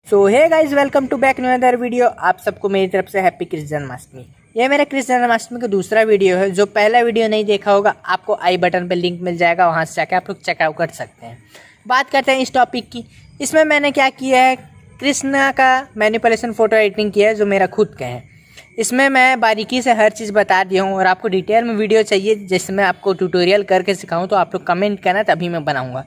So hey guys, welcome to back new other video. आप सबको मेरी तरफ से हैप्पी कृष्ण जन्माष्टमी। ये मेरा कृष्ण जन्माष्टमी का दूसरा वीडियो है। जो पहला वीडियो नहीं देखा होगा, आपको आई बटन पे लिंक मिल जाएगा, वहाँ से जाकर आप लोग चेकआउट कर सकते हैं। बात करते हैं इस टॉपिक की। इसमें मैंने क्या किया है, कृष्णा का मैनिपुलेशन फ़ोटो एडिटिंग किया है, जो मेरा खुद का है। इसमें मैं बारीकी से हर चीज़ बता दिया हूँ, और आपको डिटेल में वीडियो चाहिए जिसमें आपको ट्यूटोरियल करके सिखाऊँ, तो आप लोग कमेंट करना, तभी मैं बनाऊँगा।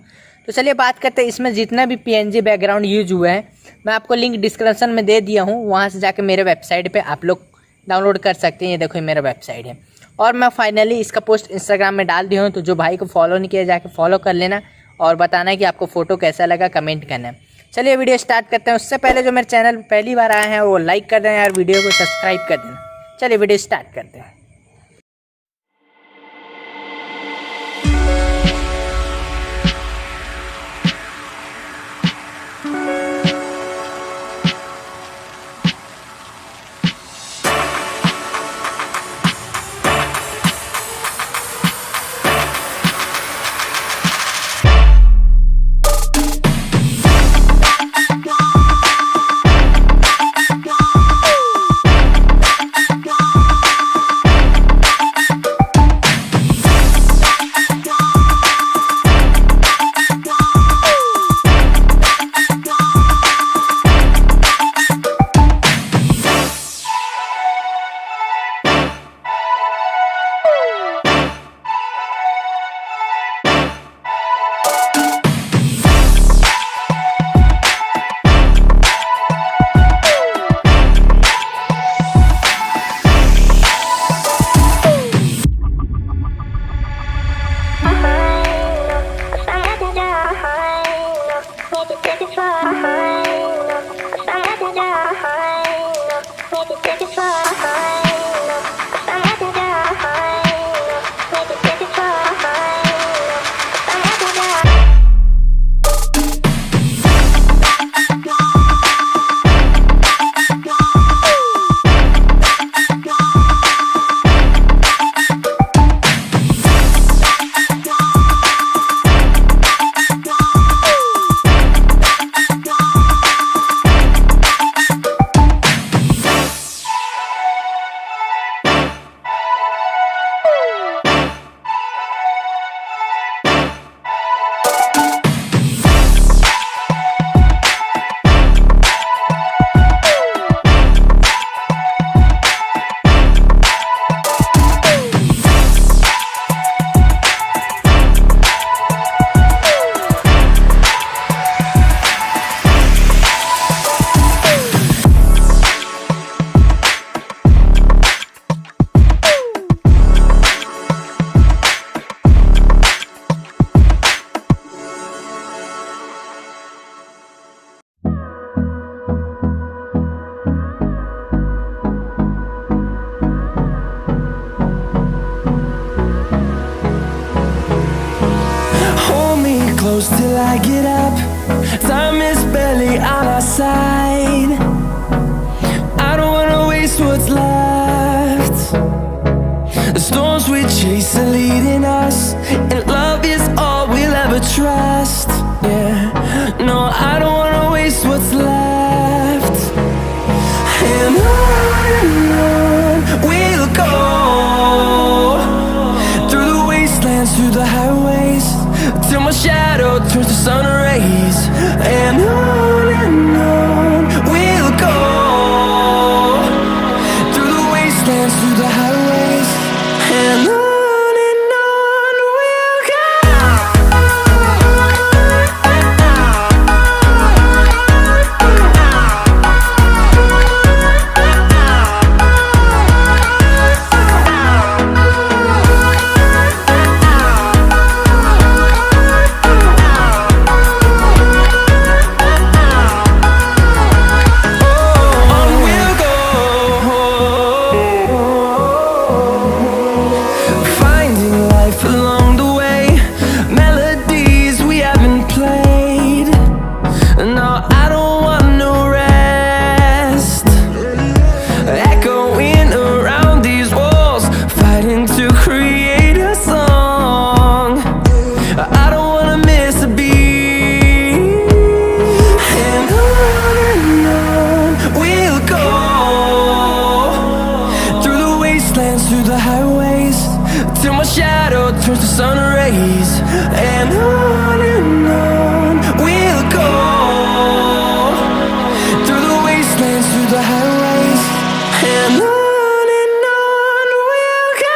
तो चलिए बात करते हैं। इसमें जितना भी PNG बैकग्राउंड यूज हुआ है, मैं आपको लिंक डिस्क्रिप्शन में दे दिया हूँ, वहाँ से जाके मेरे वेबसाइट पे आप लोग डाउनलोड कर सकते हैं। ये देखो, ये मेरा वेबसाइट है। और मैं फाइनली इसका पोस्ट इंस्टाग्राम में डाल दिया हूँ, तो जो भाई को फॉलो नहीं किया, जाके फॉलो कर लेना और बताना है कि आपको फ़ोटो कैसा लगा, कमेंट करना है। चलिए वीडियो स्टार्ट करते हैं। उससे पहले जो मेरे चैनल पर पहली बार आए हैं, वो लाइक कर देना और वीडियो को सब्सक्राइब कर देना। चलिए वीडियो स्टार्ट करते हैं। Close till I get up. Time is barely on our side. I don't wanna waste what's left. The storms we chase are leading us, and love is all we'll ever trust. Yeah, no, I don't wanna waste what's left. And on we'll go, through the wastelands, through the highways, till my shadow turns to sun rays. And on we'll go, through the wastelands, through the highways, and on we'll go. till my shadow turns to sun rays. And on we'll go, through the wastelands, through the highways. And on we'll go.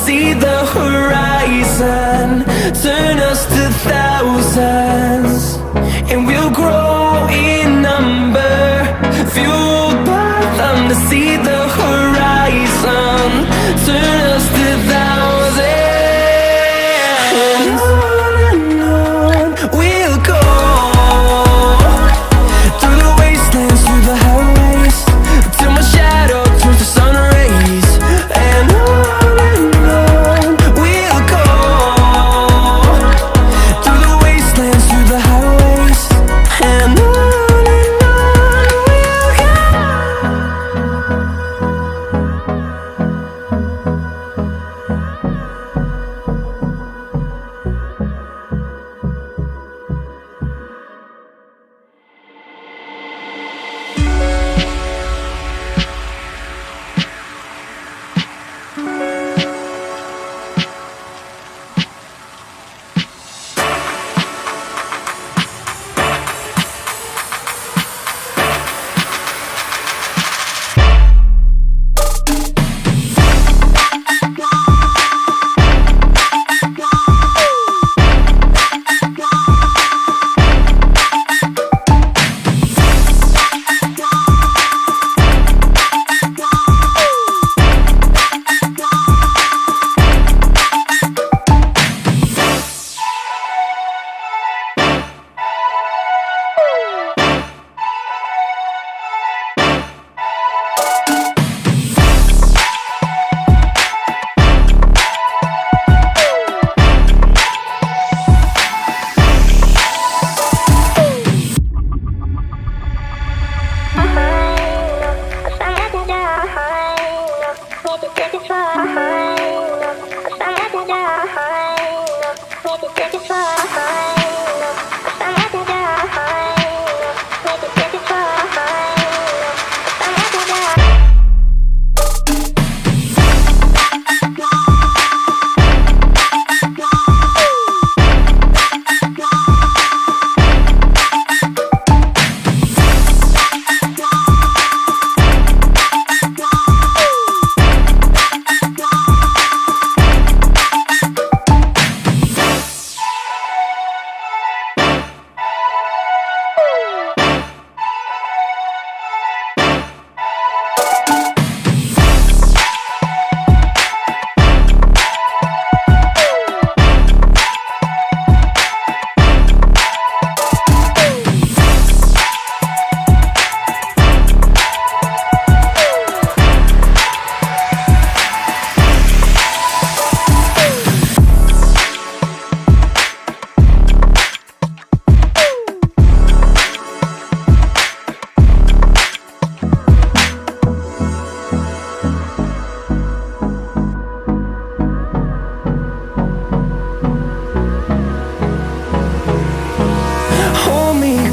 See the horizon, turn us to thousands, and we'll grow in number, fueled by them to see the horizon, turn us to thousands. And on we'll go, through the wastelands, through the highways, till my shadow turns to sun rays. And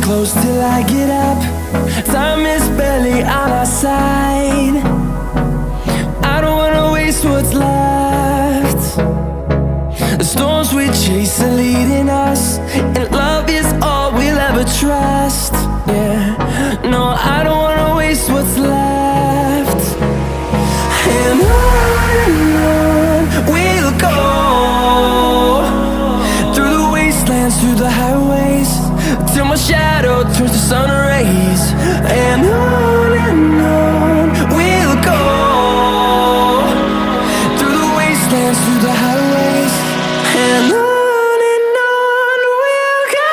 close till I get up. Time is barely on our side. I don't wanna waste what's left. The storms we chase are leading us, and love is all we'll ever trust. Yeah, no, I don't wanna waste what's left. And on we'll go, through the wastelands, through the highways, till my shadow turns to sun rays. And on we'll go, through the wastelands, through the highways. And on we'll go.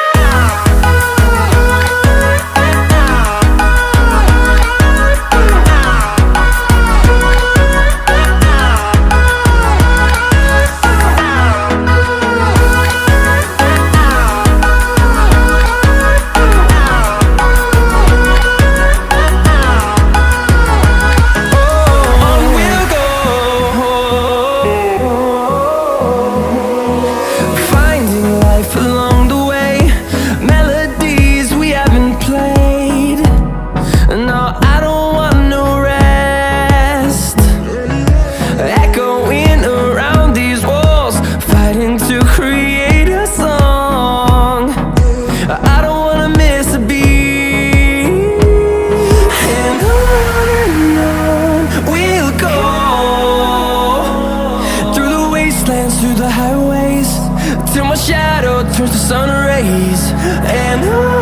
And